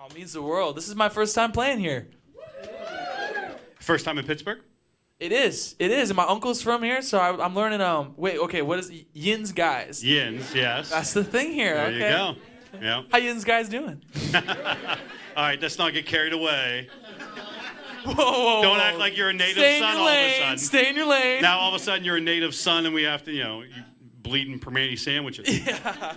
Oh, it means the world. This is my first time playing here. First time in Pittsburgh? It is. And my uncle's from here, so I'm learning. What is Yin's Guys? Yins, yes. That's the thing here. There okay. you go. Yeah. How Yin's Guys doing? All right, let's not get carried away. Whoa. Don't act like you're a native Stay in son your all lane. of a sudden. Stay in your lane. Now all of a sudden you're a native son and we have to, you bleeding permani sandwiches. Yeah.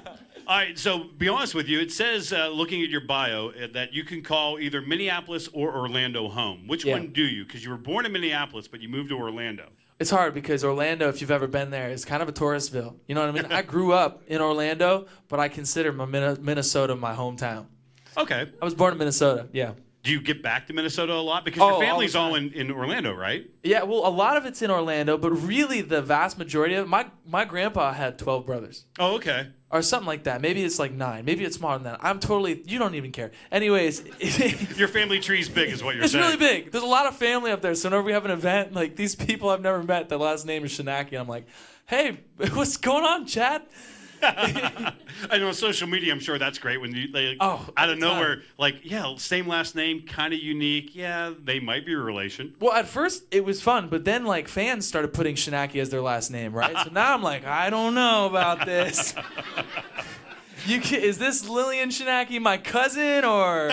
All right, so be honest with you. It says, looking at your bio, that you can call either Minneapolis or Orlando home. Which one do you? Because you were born in Minneapolis, but you moved to Orlando. It's hard because Orlando, if you've ever been there, is kind of a touristville. You know what I mean? I grew up in Orlando, but I consider Minnesota my hometown. Okay. I was born in Minnesota, yeah. Do you get back to Minnesota a lot? Because your family's all in Orlando, right? Yeah, well, a lot of it's in Orlando, but really the vast majority of it, my grandpa had 12 brothers. Oh, okay. Or something like that. Maybe it's like 9. Maybe it's more than that. You don't even care. Anyways. Your family tree's big is what you're saying. It's really big. There's a lot of family up there. So whenever we have an event, like these people I've never met, their last name is Schnacky. And I'm like, hey, what's going on, Chad? I know on social media, I'm sure that's great when they out of nowhere, same last name, kind of unique. Yeah, they might be a relation. Well, at first it was fun, but then like fans started putting Schnacky as their last name, right? So now I'm like, I don't know about this. Is this Lillian Schnacky my cousin or?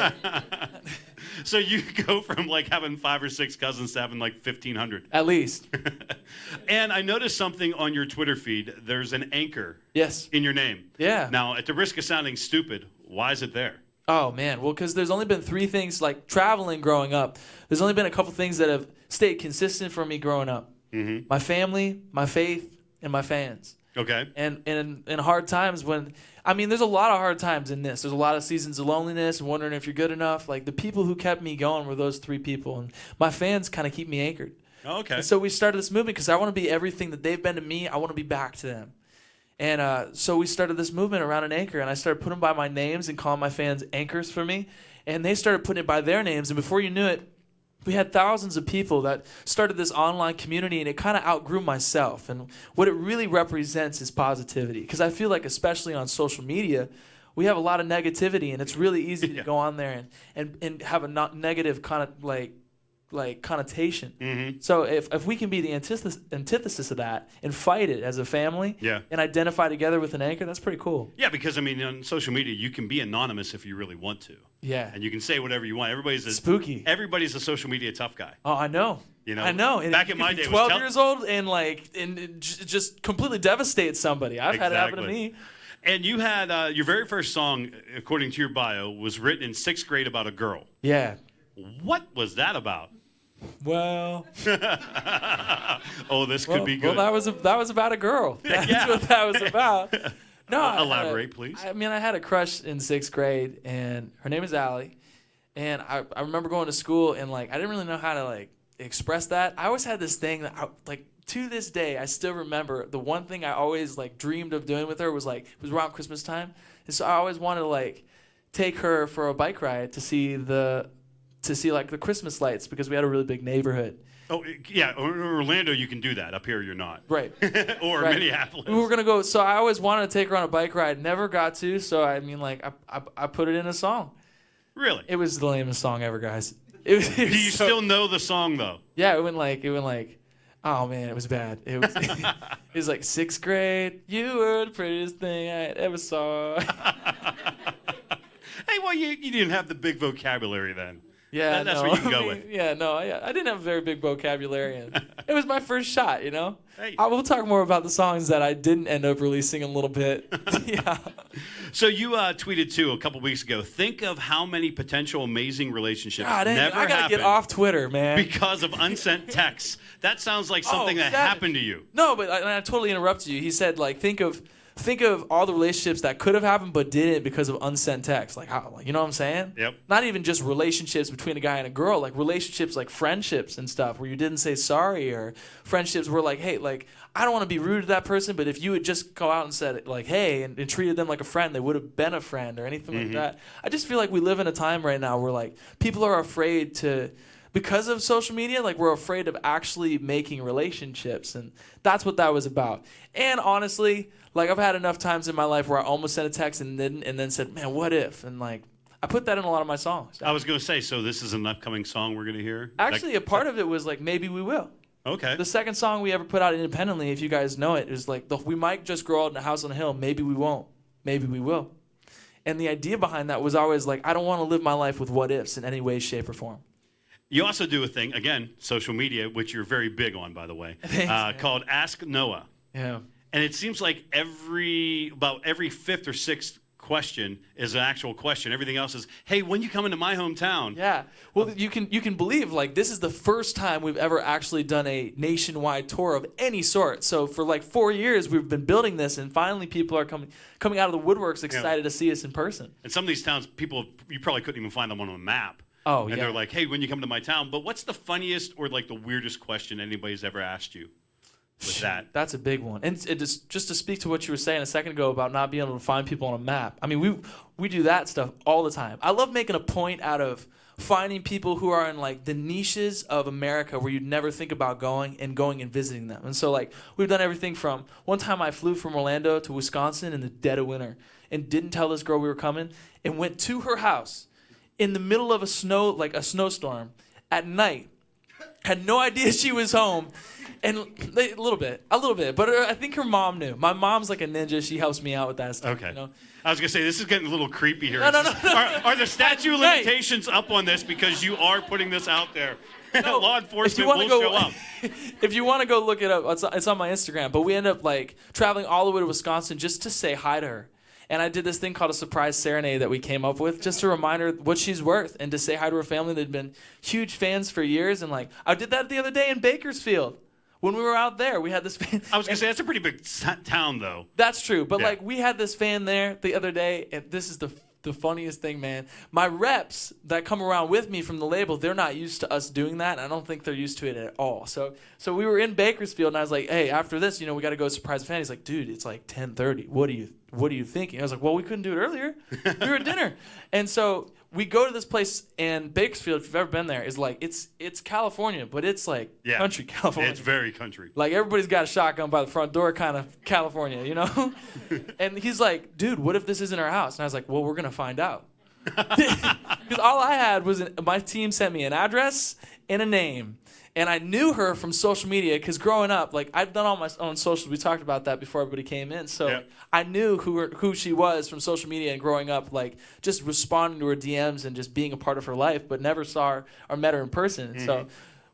So you go from like having 5 or 6 cousins to having like 1,500. At least. And I noticed something on your Twitter feed. There's an anchor. Yes. In your name. Yeah. Now, at the risk of sounding stupid, why is it there? Oh, man. Well, because there's only been 3 things, like traveling growing up. There's only been a couple things that have stayed consistent for me growing up. Mm-hmm. My family, my faith, and my fans. Okay. And in hard times there's a lot of hard times in this. There's a lot of seasons of loneliness and wondering if you're good enough. Like the people who kept me going were those 3 people. And my fans kind of keep me anchored. Oh, okay. And so we started this movement because I want to be everything that they've been to me. I want to be back to them. And so we started this movement around an anchor. And I started putting by my names and calling my fans anchors for me. And they started putting it by their names. And before you knew it, we had thousands of people that started this online community, and it kind of outgrew myself. And what it really represents is positivity. Because I feel like, especially on social media, we have a lot of negativity, and it's really easy to go on there and have a negative kind of like connotation. Mm-hmm. So if we can be the antithesis of that and fight it as a family and identify together with an anchor, that's pretty cool. Yeah, because on social media you can be anonymous if you really want to. Yeah. And you can say whatever you want. Spooky. Everybody's a social media tough guy. Oh, I know. I know. And back in my day, 12 years old and just completely devastate somebody. I've had it happen to me. And you had your very first song, according to your bio, was written in 6th grade about a girl. Yeah. What was that about? Well. This could be good. Well, that was about a girl. That's what that was about. No, elaborate, please. I had a crush in 6th grade, and her name is Allie. And I remember going to school, and I didn't really know how to express that. I always had this thing that to this day, I still remember the one thing I always dreamed of doing with her was it was around Christmas time, and so I always wanted to take her for a bike ride to see the Christmas lights because we had a really big neighborhood. Oh yeah, Orlando you can do that. Up here you're not. Right. Or right. Minneapolis. We were gonna go. So I always wanted to take her on a bike ride. Never got to. So I put it in a song. Really? It was the lamest song ever, guys. Do you still know the song though? Yeah, it went like. Oh man, it was bad. It was. It was 6th grade. You were the prettiest thing I ever saw. Hey, well, you didn't have the big vocabulary then. Yeah, that's what you can go with. Yeah, no, I didn't have a very big vocabulary, and it was my first shot, Hey. I will talk more about the songs that I didn't end up releasing in a little bit. Yeah. So you tweeted too a couple weeks ago. Think of how many potential amazing relationships never happened. I gotta get off Twitter, man. Because of unsent texts. That sounds like something that happened to you. No, but I totally interrupted you. He said think of all the relationships that could have happened but didn't because of unsent texts. How, you know what I'm saying? Yep. Not even just relationships between a guy and a girl, relationships friendships and stuff where you didn't say sorry, or friendships where hey, I don't want to be rude to that person, but if you would just go out and said hey, and treated them like a friend, they would have been a friend or anything like that. I just feel like we live in a time right now where people are afraid to, because of social media, we're afraid of actually making relationships, and that's what that was about. And honestly, I've had enough times in my life where I almost sent a text and then said, man, what if? And I put that in a lot of my songs. I was going to say, so this is an upcoming song we're going to hear? Actually, a part of it was like, Maybe We Will. Okay. The second song we ever put out independently, if you guys know it, is like, we might just grow out in a house on a hill. Maybe we won't. Maybe we will. And the idea behind that was always like, I don't want to live my life with what ifs in any way, shape, or form. You also do a thing, again, social media, which you're very big on, by the way, called Ask Noah. Yeah. And it seems like about every fifth or sixth question is an actual question. Everything else is, hey, when you come into my hometown? Yeah. Well, you can believe, like, this is the first time we've ever actually done a nationwide tour of any sort. So for like 4 years, we've been building this, and finally people are coming out of the woodworks excited to see us in person. And some of these towns, you probably couldn't even find them on a map. Oh, and they're like, hey, when you come to my town. But what's the funniest or like the weirdest question anybody's ever asked you with that? That's a big one. And just to speak to what you were saying a second ago about not being able to find people on a map. I mean, we do that stuff all the time. I love making a point out of finding people who are in like the niches of America where you'd never think about going and visiting them. And so like we've done everything from one time I flew from Orlando to Wisconsin in the dead of winter and didn't tell this girl we were coming and went to her house in the middle of a snowstorm at night. Had no idea she was home. And a little bit, but I think her mom knew. My mom's like a ninja. She helps me out with that stuff. Okay. You know? I was going to say, this is getting a little creepy here. No. Are the statute of limitations up on this because you are putting this out there? No, law enforcement will show up. If you want to go look it up, it's on my Instagram. But we end up like traveling all the way to Wisconsin just to say hi to her. And I did this thing called a surprise serenade that we came up with just to remind her what she's worth and to say hi to her family. They'd been huge fans for years. And like I did that the other day in Bakersfield. When we were out there, we had this fan. I was going to say, that's a pretty big town, though. That's true. But, like, we had this fan there the other day, and this is the funniest thing, man. My reps that come around with me from the label, they're not used to us doing that, and I don't think they're used to it at all. So we were in Bakersfield, and I was like, hey, after this, we got to go surprise a fan. He's like, dude, it's like 10:30. What are you thinking? I was like, well, we couldn't do it earlier. We were at dinner. And so we go to this place in Bakersfield, if you've ever been there, is like it's California, but it's like country California. It's very country. Like everybody's got a shotgun by the front door kind of California, And he's like, dude, what if this isn't our house? And I was like, well, we're going to find out. Because all I had was my team sent me an address and a name. And I knew her from social media because growing up, like I've done all my own socials. We talked about that before everybody came in. So I knew who she was from social media and growing up, like just responding to her DMs and just being a part of her life, but never saw her or met her in person. Mm-hmm. So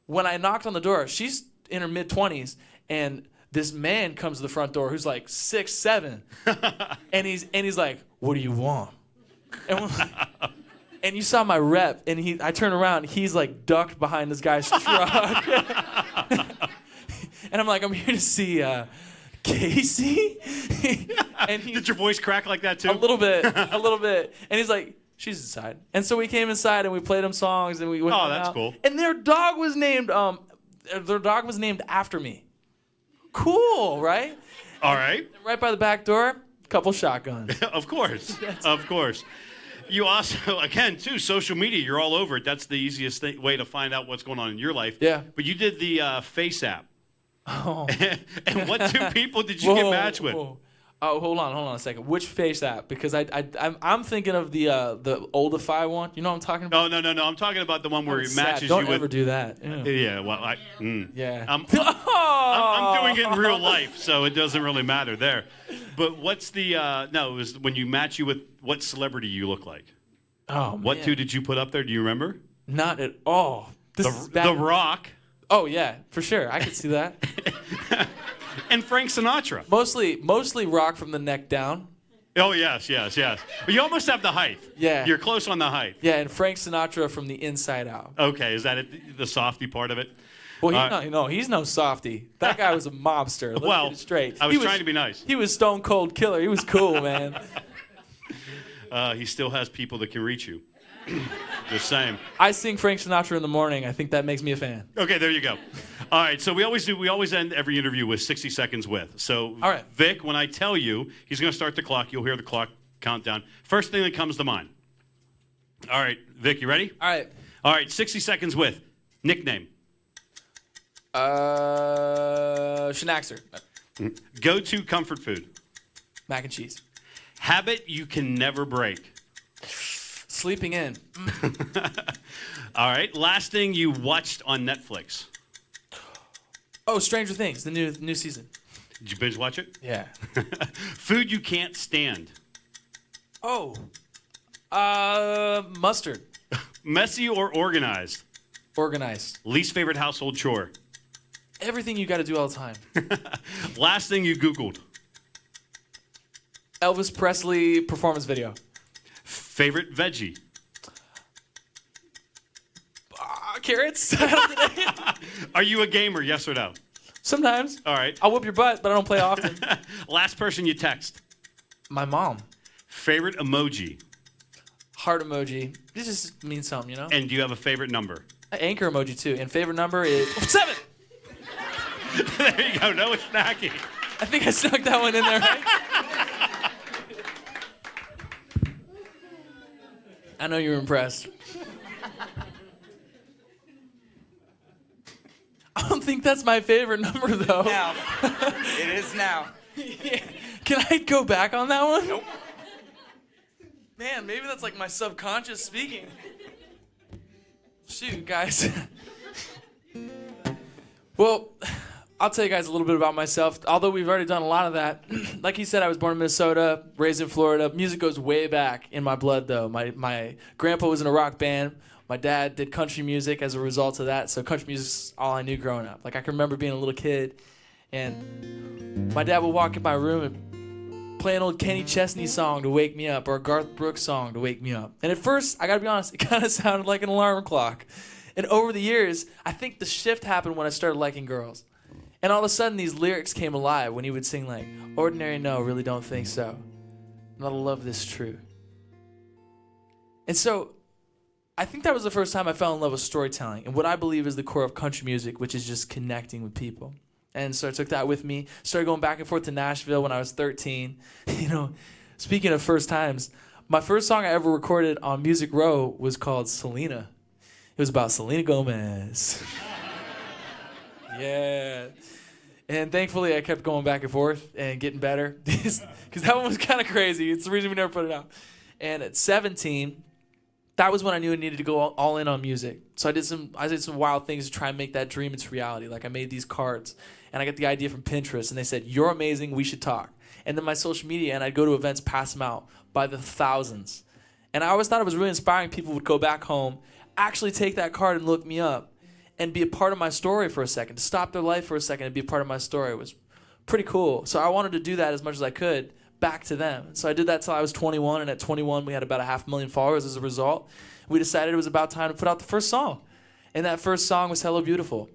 when I knocked on the door, she's in her mid-20s, and this man comes to the front door who's like 6'7", and he's like, "What do you want?" And you saw my rep, and I turn around, he's like ducked behind this guy's truck. And I'm like, I'm here to see Casey. And did your voice crack like that too? A little bit. And he's like, she's inside. And so we came inside and we played them songs and we went that's out. cool. And their dog was named after me. Cool, right? All right. And right by the back door, couple shotguns. Of course. Of course. You also, again, too, social media, you're all over it. That's the easiest way to find out what's going on in your life. Yeah. But you did the Face app. Oh. And what two people did you get matched with? Whoa. Oh, hold on a second. Which Face app? Because I'm thinking of the Oldify one. You know what I'm talking about? No. I'm talking about the one where it matches Don't you with. ever do that. Yeah. Well, Yeah. I'm doing it in real life, so it doesn't really matter there. But what's the it was when you match you with what celebrity you look like. Oh, what man. two did you put up there? Do you remember? Not at all. The Rock. Oh yeah, for sure. I could see that. And Frank Sinatra. Mostly Rock from the neck down. Oh yes. But you almost have the height. Yeah. You're close on the height. Yeah, and Frank Sinatra from the inside out. Okay, is that it, the softy part of it? Well, he's no softy. That guy was a mobster. Let's get it straight. I was trying to be nice. He was Stone Cold Killer. He was cool, man. He still has people that can reach you. Just saying. I sing Frank Sinatra in the morning. I think that makes me a fan. Okay, there you go. All right, so we always end every interview with 60 seconds with. So, all right. Vic, when I tell you, he's going to start the clock. You'll hear the clock count down. First thing that comes to mind. All right, Vic, you ready? All right. All right, 60 seconds with. Nickname. Schnaxer. Go-to comfort food. Mac and cheese. Habit you can never break. Sleeping in. All right. Last thing you watched on Netflix. Oh, Stranger Things, the new season. Did you binge watch it? Yeah. Food you can't stand. Oh. Mustard. Messy or organized? Organized. Least favorite household chore. Everything you got to do all the time. Last thing you Googled. Elvis Presley performance video. Favorite veggie. Carrots. Are you a gamer, yes or no? Sometimes. All right. I'll whoop your butt, but I don't play often. Last person you text. My mom. Favorite emoji. Heart emoji. This just means something, you know? And do you have a favorite number? An anchor emoji, too. And favorite number is 7. There you go. No Schnacky. I think I snuck that one in there, right? I know you're impressed. I don't think that's my favorite number, though. Now. It is now. Yeah. Can I go back on that one? Nope. Man, maybe that's like my subconscious speaking. Shoot, guys. Well, I'll tell you guys a little bit about myself. Although we've already done a lot of that. Like he said, I was born in Minnesota, raised in Florida. Music goes way back in my blood, though. My grandpa was in a rock band. My dad did country music as a result of that. So country music's all I knew growing up. Like I can remember being a little kid, and my dad would walk in my room and play an old Kenny Chesney song to wake me up, or a Garth Brooks song to wake me up. And at first, I gotta be honest, it kind of sounded like an alarm clock. And over the years, I think the shift happened when I started liking girls. And all of a sudden, these lyrics came alive when he would sing like, "Ordinary, no, really don't think so. Not a love this true." And so, I think that was the first time I fell in love with storytelling and what I believe is the core of country music, which is just connecting with people. And so I took that with me, started going back and forth to Nashville when I was 13. You know, speaking of first times, my first song I ever recorded on Music Row was called Selena. It was about Selena Gomez. Yeah. And thankfully, I kept going back and forth and getting better because that one was kind of crazy. It's the reason we never put it out. And at 17, that was when I knew I needed to go all in on music. So I did some wild things to try and make that dream into reality. Like I made these cards, and I got the idea from Pinterest, and they said, "You're amazing, we should talk." And then my social media, and I'd go to events, pass them out by the thousands. And I always thought it was really inspiring. People would go back home, actually take that card and look me up, and be a part of my story for a second, to stop their life for a second and be a part of my story. It was pretty cool. So I wanted to do that as much as I could back to them. So I did that till I was 21, and at 21 we had about 500,000 followers as a result. We decided it was about time to put out the first song. And that first song was Hello Beautiful.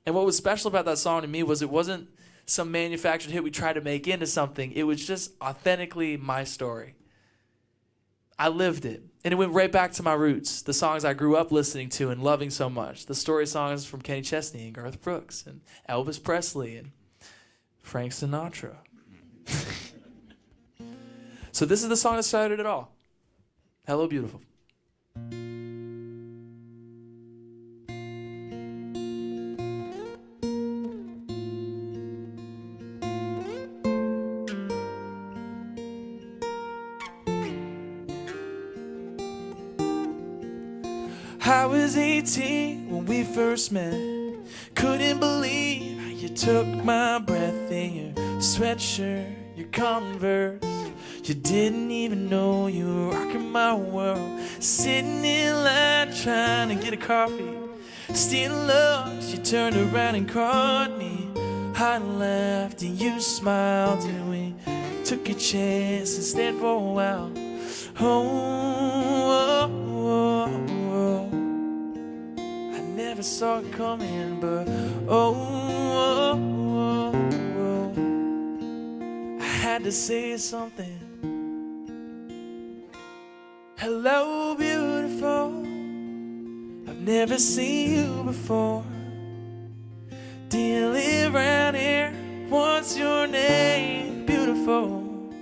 And what was special about that song to me was it wasn't some manufactured hit we tried to make into something. It was just authentically my story. I lived it. And it went right back to my roots, the songs I grew up listening to and loving so much. The story songs from Kenny Chesney and Garth Brooks and Elvis Presley and Frank Sinatra. So this is the song that started it all. Hello Beautiful. I was 18 when we first met. Couldn't believe how you took my breath in your sweatshirt, your Converse. You didn't even know you were rocking my world. Sitting in line trying to get a coffee. Still lost, you turned around and caught me. I laughed and you smiled, and we took a chance and stayed for a while. Oh, oh, oh, oh. I never saw it coming, but oh, oh, oh, oh. I had to say something. Hello, beautiful. I've never seen you before. Do you live around here? What's your name? Beautiful.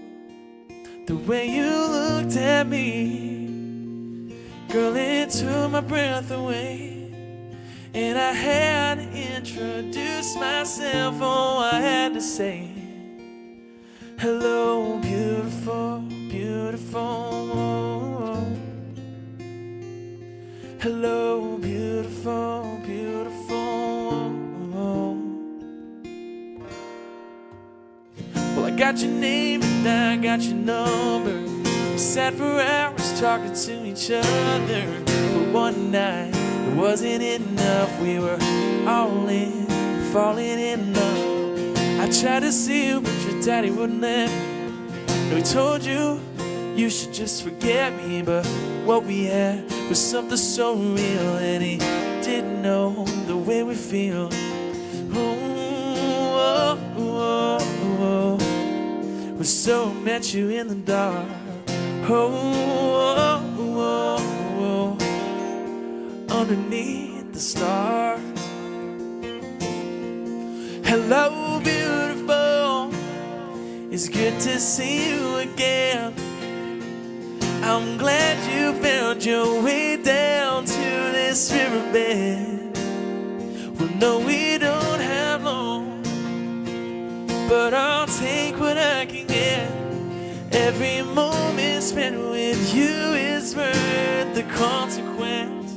The way you looked at me, girl, it took my breath away. And I had to introduce myself. Oh, I had to say, hello, beautiful, beautiful. Hello, beautiful, beautiful. Well, I got your name and I got your number. We sat for hours talking to each other. But one night, it wasn't enough. We were all in, falling in love. I tried to see you, but your daddy wouldn't let me. No, he told you, you should just forget me. But what we had was something so real, and he didn't know the way we feel. Oh, oh, oh, oh. We so met you in the dark. Oh, oh, oh, oh. Underneath the stars. Hello, beautiful. It's good to see you again. I'm glad you found your way down to this riverbed. Well, no, we don't have long, but I'll take what I can get. Every moment spent with you is worth the consequence.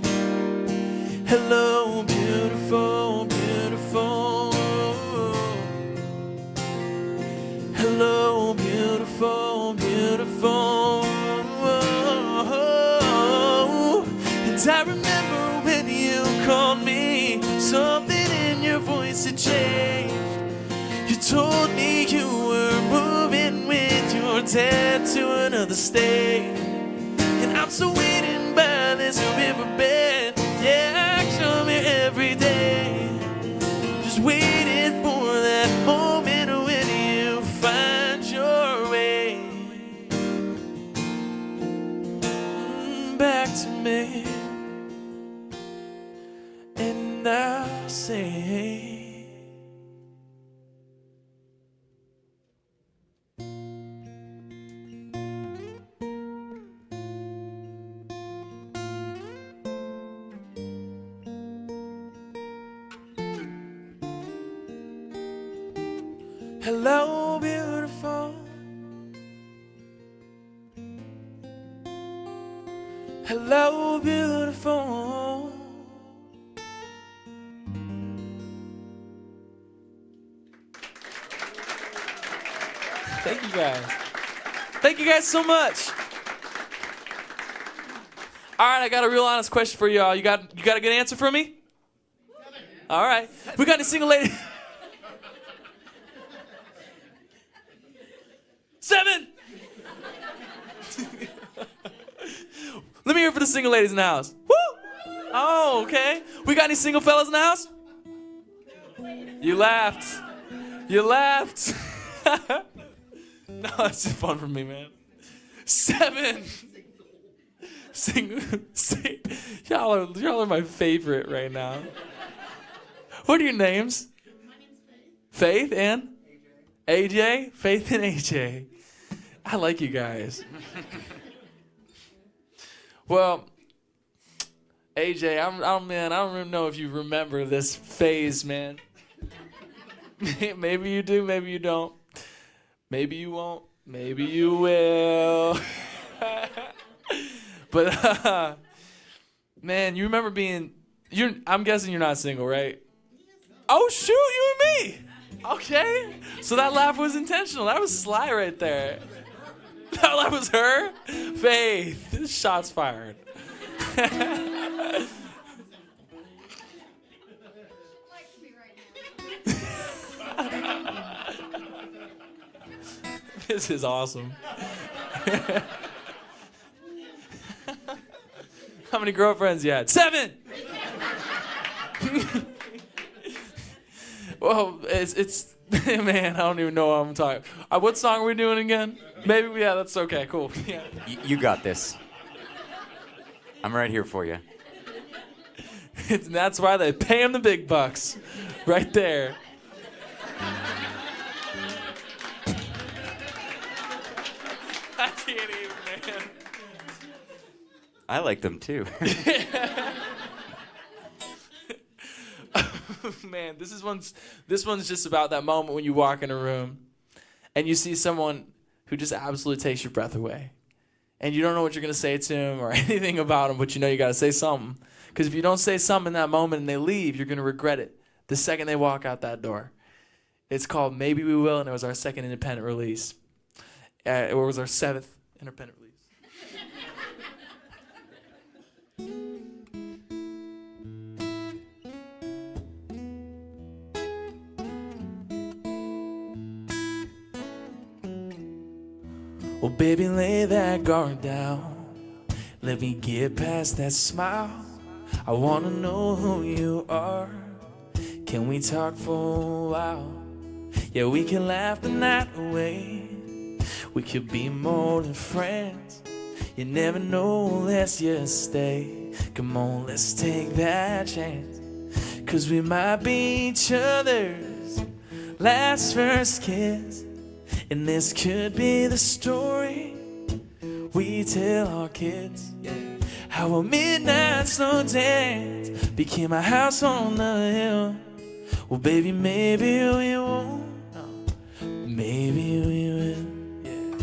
Hello, beautiful, beautiful. Hello, beautiful, beautiful. And I remember when you called me, something in your voice had changed. You told me you were moving with your dad to another state. And I'm still waiting by this riverbed. Yeah, I come here every day, just waiting for that moment when you find your way back to me. And I'll say, hello, beautiful. Hello, beautiful. Thank you guys. Thank you guys so much. All right, I got a real honest question for y'all. You got a good answer for me? All right. We got any single ladies? 7. Let me hear it for the single ladies in the house. Woo! Oh, okay. We got any single fellas in the house? You laughed. You laughed. No, it's just fun for me, man. 7. Y'all are my favorite right now. What are your names? My name's Faith. Faith and? AJ? Faith and AJ. I like you guys. Well, AJ, I don't even know if you remember this phase, man. Maybe you do, maybe you don't. Maybe you won't. Maybe you will. But man, you remember I'm guessing you're not single, right? Oh shoot, you and me. Okay. So that laugh was intentional. That was sly right there. That was her? Faith. Shots fired. Likes me right now. This is awesome. How many girlfriends you had? 7! Well, it's man, I don't even know what I'm talking. What song are we doing again? Maybe, yeah, that's okay, cool. Yeah. You got this. I'm right here for you. That's why they pay him the big bucks. Right there. I can't even, man. I like them too. Man, this one's just about that moment when you walk in a room and you see someone who just absolutely takes your breath away. And you don't know what you're going to say to him or anything about him, but you know you got to say something. Because if you don't say something in that moment and they leave, you're going to regret it the second they walk out that door. It's called Maybe We Will, and it was our second independent release. It was our 7th independent release. Well, baby, lay that guard down. Let me get past that smile. I wanna know who you are. Can we talk for a while? Yeah, we can laugh the night away. We could be more than friends. You never know unless you stay. Come on, let's take that chance. 'Cause we might be each other's last first kiss. And this could be the story we tell our kids. Yeah. How a midnight slow dance became a house on the hill. Well, baby, maybe we won't. No, maybe we will. Yeah.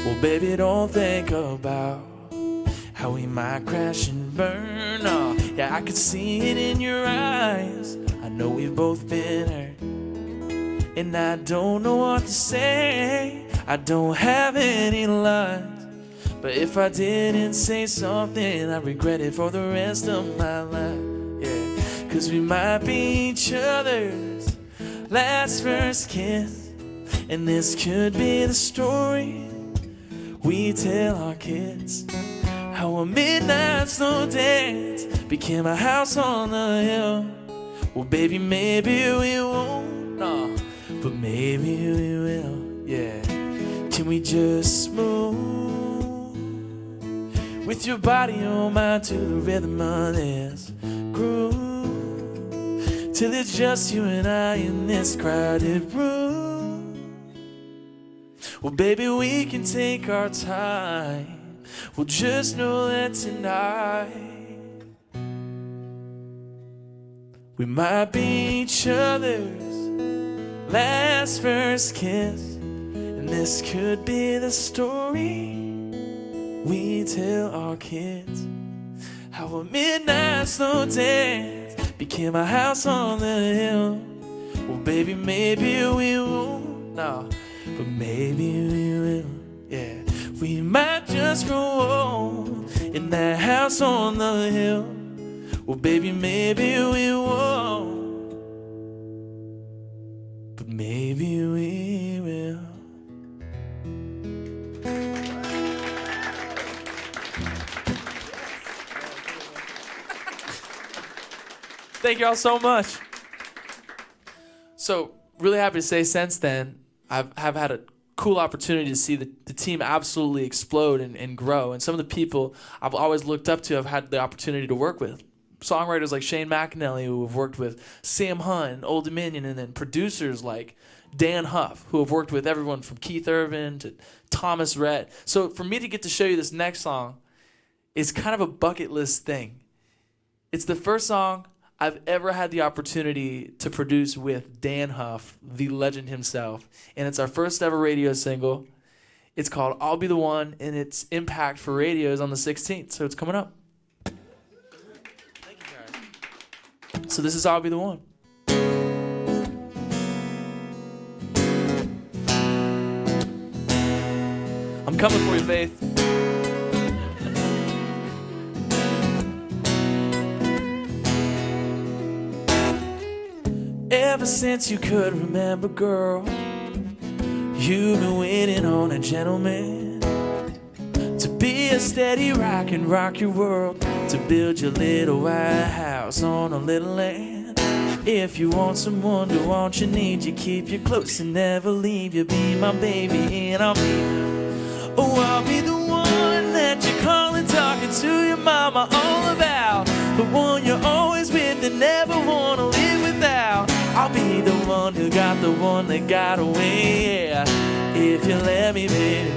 Well, baby, don't think about how we might crash and burn. Oh, yeah, I could see it in your eyes. I know we've both been hurt, and I don't know what to say. I don't have any lines, but if I didn't say something, I regret it for the rest of my life. Yeah, 'cause we might be each other's last first kiss, and this could be the story we tell our kids. How a midnight slow dance became a house on the hill. Well, baby, maybe we won't, no, but maybe we will, yeah. Can we just move with your body on mine to the rhythm of this groove, till it's just you and I in this crowded room? Well, baby, we can take our time. Well, just know that tonight we might be each other's last first kiss, and this could be the story we tell our kids. How a midnight slow dance became a house on the hill. Well, baby, maybe we won't, no, but maybe we will, yeah. We might just grow old in that house on the hill. Well, baby, maybe we won't, but maybe we will. Thank you all so much. So, really happy to say since then, have had a cool opportunity to see the team absolutely explode and grow. And some of the people I've always looked up to, I've had the opportunity to work with. Songwriters like Shane McAnally, who have worked with Sam Hunt, Old Dominion, and then producers like Dan Huff, who have worked with everyone from Keith Urban to Thomas Rhett. So for me to get to show you this next song is kind of a bucket list thing. It's the first song I've ever had the opportunity to produce with Dan Huff, the legend himself. And it's our first ever radio single. It's called I'll Be the One, and its impact for radio is on the 16th, so it's coming up. Thank you, guys. So this is I'll Be the One. I'm coming for you, Faith. Ever since you could remember, girl, you've been waiting on a gentleman to be a steady rock and rock your world, to build your little white house on a little land. If you want someone to want you, need you, keep you close and never leave you, be my baby and I'll be, oh, I'll be the one that you call and talking to your mama all about, the one you're always with and never wanna live without. I'll be the one who got the one that got away, yeah, if you let me, baby.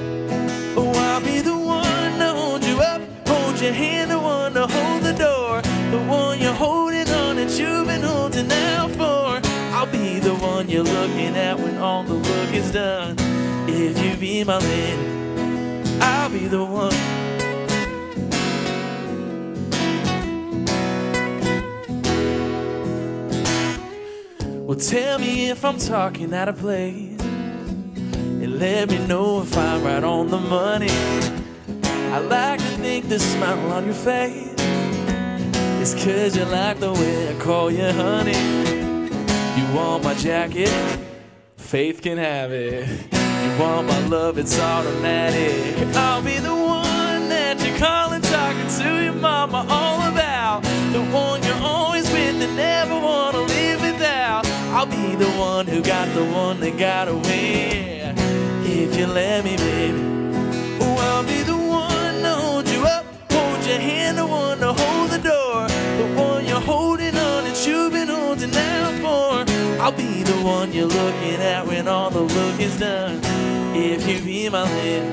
Oh, I'll be the one to hold you up, hold your hand, the one to hold the door, the one you're holding on that you've been holding out for. I'll be the one you're looking at when all the work is done. If you be my lady, I'll be the one. Well, tell me if I'm talking out of place, and let me know if I'm right on the money. I like to think the smile on your face is 'cause you like the way I call you honey. You want my jacket? Faith can have it. You want my love? It's automatic. I'll be the one that you're calling, talking to your mama all about. The one you're always with and never wanna live without. I'll be the one who got the one that got away. If you let me, baby. Oh, I'll be the one to hold you up, hold your hand, the one to hold the door, the one you're holding on that you've been holding out for. I'll be the one you're looking at when all the work is done. If you be my lady,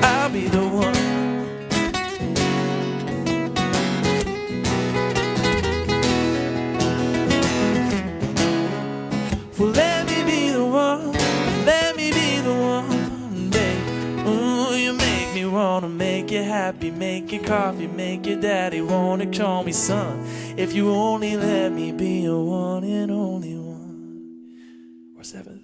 I'll be the one. Well, let me be the one, let me be the one, babe. Ooh, you make me wanna make you happy, make you coffee, make your daddy wanna call me son. If you only let me be your one and only one. Or seventh.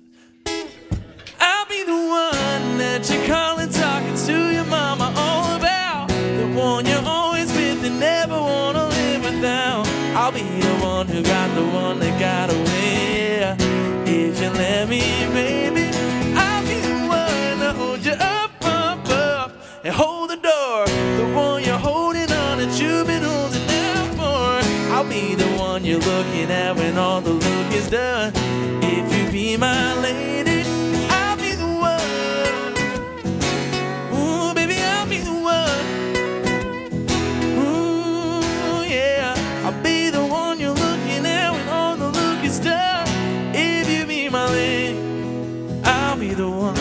I'll be the one that you're calling, talking to your mama all about. The one you're always with and never wanna live without. I'll be the one who got the one that got away. If you let me, baby, I'll be the one to hold you up, up, up, and hold the door. The one you're holding on that you've been holding out for. I'll be the one you're looking at when all the look is done. If you be my lady, I'll be the one. Ooh, baby, I'll be the one. Ooh, yeah, I'll be the one you're looking at when all the look is done. If you be my lady, I'll be the one.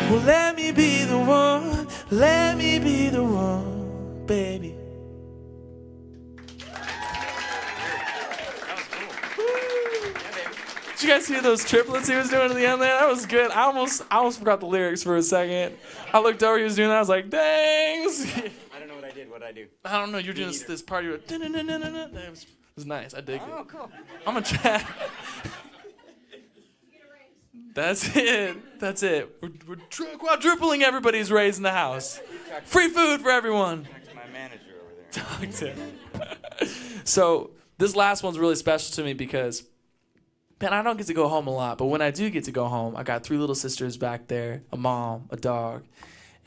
Well, let me be the one, let me be the one, baby. Did you guys hear those triplets he was doing at the end there? That was good. I almost forgot the lyrics for a second. I looked over, he was doing that. I was like, dang. I don't know what I did. What did I do? I don't know. You're doing this part. You were, it was nice. I dig it. Oh, cool. I'm gonna try. That's it. That's it. We're quadrupling everybody's raise in the house. Free food for everyone. Talk to my manager over there. Talk to him. So this last one's really special to me because, man, I don't get to go home a lot, but when I do get to go home, I got 3 little sisters back there, a mom, a dog,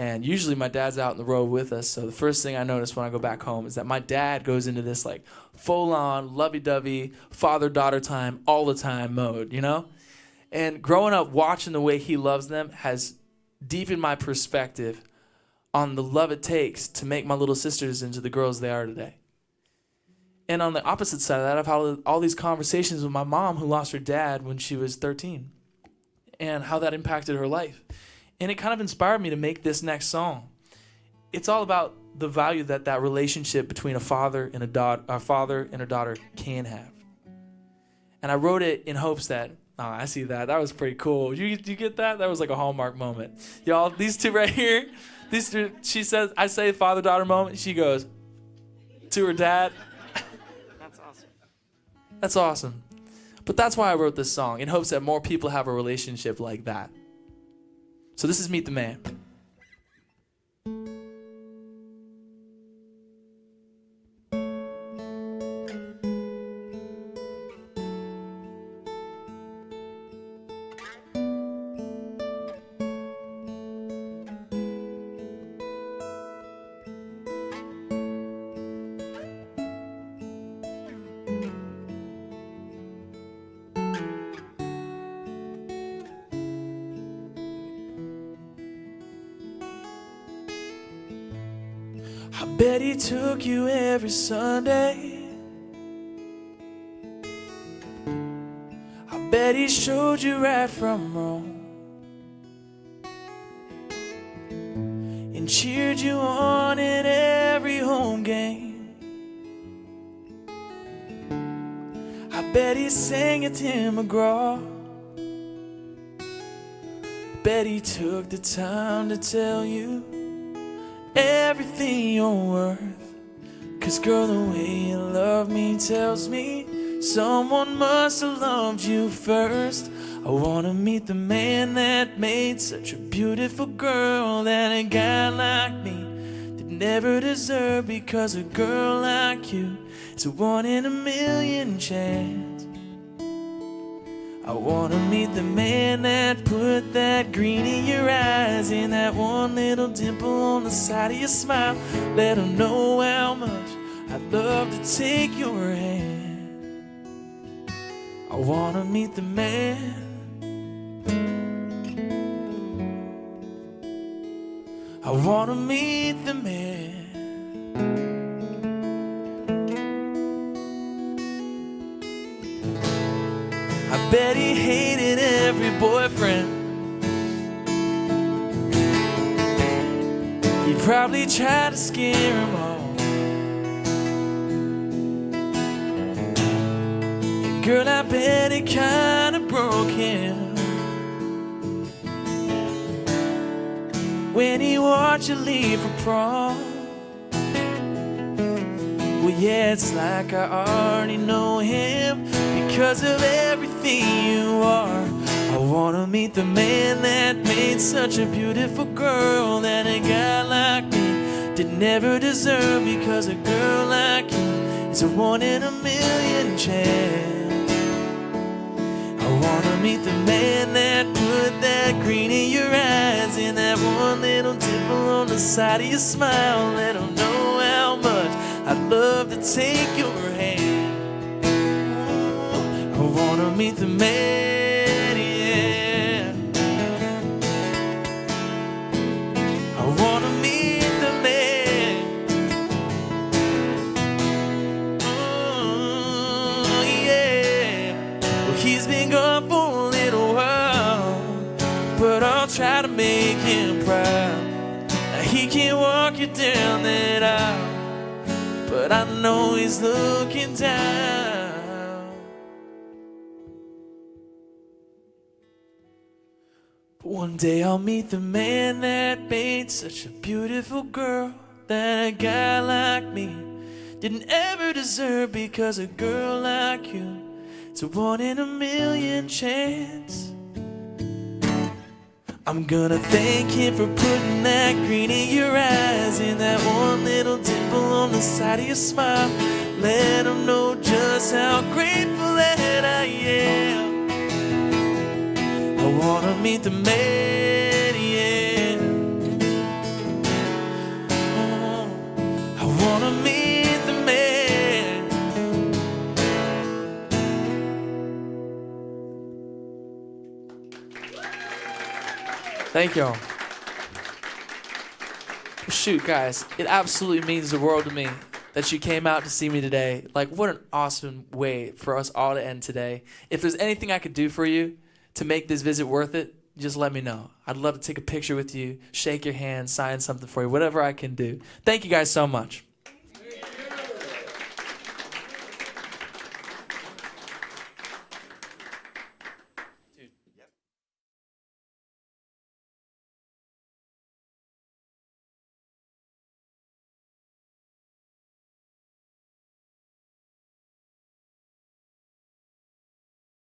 and usually my dad's out in the road with us. So the first thing I notice when I go back home is that my dad goes into this like full-on lovey-dovey father-daughter time all the time mode, you know? And growing up watching the way he loves them has deepened my perspective on the love it takes to make my little sisters into the girls they are today. And on the opposite side of that, I've had all these conversations with my mom who lost her dad when she was 13 and how that impacted her life. And it kind of inspired me to make this next song. It's all about the value that that relationship between a father and a daughter can have. And I wrote it in hopes that, oh, I see that. That was pretty cool. You get that? That was like a Hallmark moment. Y'all, these two right here, these two, she says, I say father-daughter moment. She goes to her dad. That's awesome. But that's why I wrote this song, in hopes that more people have a relationship like that. So this is Meet the Man. I bet he took you every Sunday. I bet he showed you right from wrong and cheered you on in every home game. Bet he sang it Tim McGraw. Bet he took the time to tell you everything you're worth. 'Cause girl, the way you love me tells me someone must have loved you first. I wanna meet the man that made such a beautiful girl that a guy like me did never deserve. Because a girl like you is a 1 in a million chance. I wanna meet the man that put that green in your eyes and that one little dimple on the side of your smile. Let him know how much I'd love to take your hand. I wanna meet the man. I wanna meet the man. I bet he hated every boyfriend. He probably tried to scare them all. And girl, I bet it kinda broke him when he watched you leave for prom. Well, yeah, it's like I already know him because of everything you are. I wanna meet the man that made such a beautiful girl that a guy like me did never deserve. Because a girl like you is a 1 in a million chance. I wanna meet the man that put that green in your eyes and that one little dimple on the side of your smile. Let him know how much I'd love to take your hand. I wanna meet the man, yeah. I wanna meet the man. Oh, yeah. Well, he's been gone for a little while, but I'll try to make him proud. Now, he can't walk you down that aisle, but I know he's looking down. But one day I'll meet the man that made such a beautiful girl that a guy like me didn't ever deserve. Because a girl like you, it's a 1 in a million chance. I'm gonna thank him for putting that green in your eyes and that one little dimple on the side of your smile. Let him know just how grateful that I am. I wanna meet the man, yeah. Oh, I wanna meet the man. Thank y'all. Shoot, guys, it absolutely means the world to me that you came out to see me today. Like, what an awesome way for us all to end today. If there's anything I could do for you to make this visit worth it, just let me know. I'd love to take a picture with you, shake your hand, sign something for you, whatever I can do. Thank you guys so much.